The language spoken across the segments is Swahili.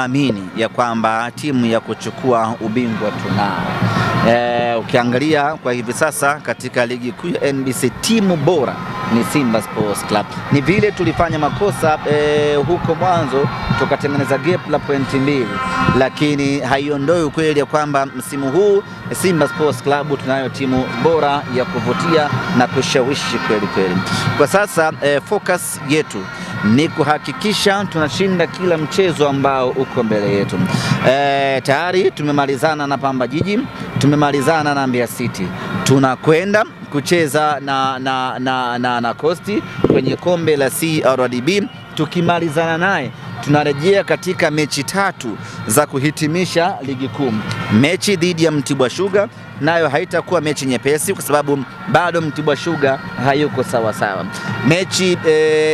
Amini ya kwamba timu ya kuchukua ubingwa tunao. Ukiangalia kwa hivi sasa katika ligi kuu ya NBC timu bora ni Simba Sports Club. Ni vile tulifanya makosa huko mwanzo tukatengeneza gap la pointi 2, lakini haiondoi ukweli ya kwamba msimu huu Simba Sports Club tunayo timu bora ya kuvutia na kushawishi kweli kweli. Kwa sasa focus yetu ni kuhakikisha tunashinda kila mchezo ambao uko mbele yetu. Tayari tumemalizana na Jiji, tumemalizana na Mbeya City. Tunakwenda kucheza na Coast kwenye kombe la CRDB. Tukimalizana naye tunarejea katika mechi 3 za kuhitimisha ligi kuu. Mechi dhidi ya Mtibwa Sugar nayo haitakuwa mechi nyepesi kwa sababu bado Mtibwa Sugar hayuko sawa sawa. Mechi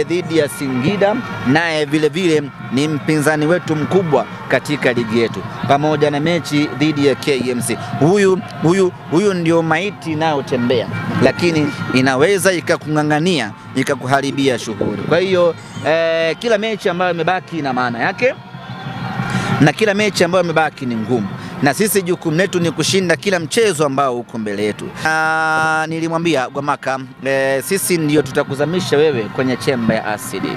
dhidi ya Singida naye vile vile ni mpinzani wetu mkubwa katika ligi yetu, pamoja na mechi dhidi ya KMC. Huyu ndio maiti inayotembea, lakini inaweza ikakung'ang'ania ikakuharibia shughuli. Kwa hiyo kila mechi ambayo imebaki ina maana yake na kila mechi ambayo imebaki ni ngumu, na sisi jukumu letu ni kushinda kila mchezo ambao uko mbele yetu. Nilimwambia Gwamaka, sisi ndio tutakuzamisha wewe kwenye chemba ya asidi.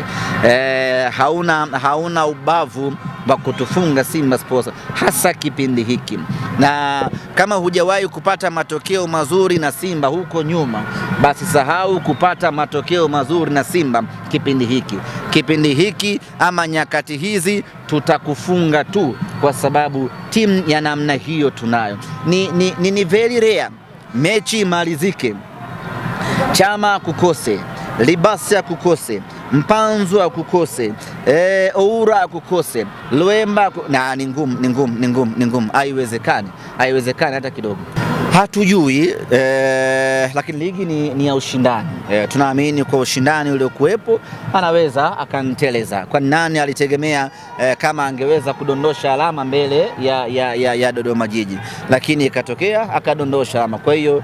Hauna ubavu wa kutufunga Simba Sports, hasa kipindi hiki. Na kama hujawahi kupata matokeo mazuri na Simba huko nyuma, basi sahau kupata matokeo mazuri na Simba kipindi hiki. Kipindi hiki ama nyakati hizi tutakufunga tu, kwa sababu timu ya namna hiyo tunayo. Ni very rare mechi imalizike Chama kukose, Libasi kukose, Mpanzu akukose, Oura akukose, Luemba na ni ngumu. Haiwezekani hata kidogo. Hatujui, lakini ligi ni ya ushindani. Tunaamini kwa ushindani uliokuwepo anaweza akanteleza. Kwa nani alitegemea kama angeweza kudondosha alama mbele ya Dodoma Jiji, lakini ikatokea akadondosha alama. Kwa hiyo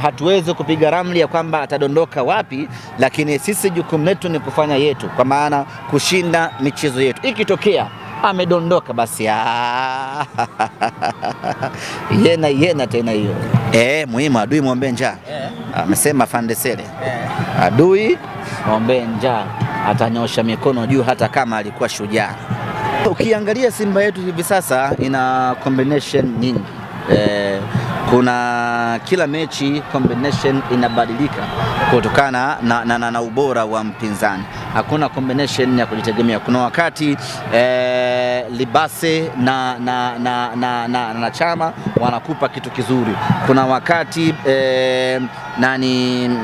hatuwezi kupiga ramli ya kwamba atadondoka wapi, lakini sisi jukumu letu ni kufanya yetu, kwa maana kushinda michezo yetu. Ikitokea amedondoka basi yena tena hiyo. Muhimu adui muombe njaa. Amesema Fandesele. Adui muombe njaa, atanyosha mikono juu hata kama alikuwa shujaa. Ukiangalia Simba yetu hivi sasa ina combination nyingi. Kuna kila mechi combination inabadilika kutokana na ubora wa mpinzani. Hakuna combination ya kujitegemea. Kuna wakati Libase na Chama wanakupa kitu kizuri. Kuna wakati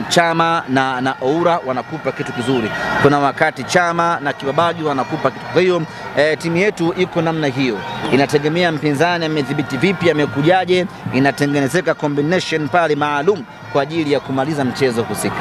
Chama na Oura wanakupa kitu kizuri. Kuna wakati Chama na Kibabaji wanakupa kitu. Kwa hiyo timu yetu iko namna hiyo. Inategemea mpinzani amedhibiti vipi, amekujaje, inatengenezeka combination pale maalum kwa ajili ya kumaliza mchezo husika.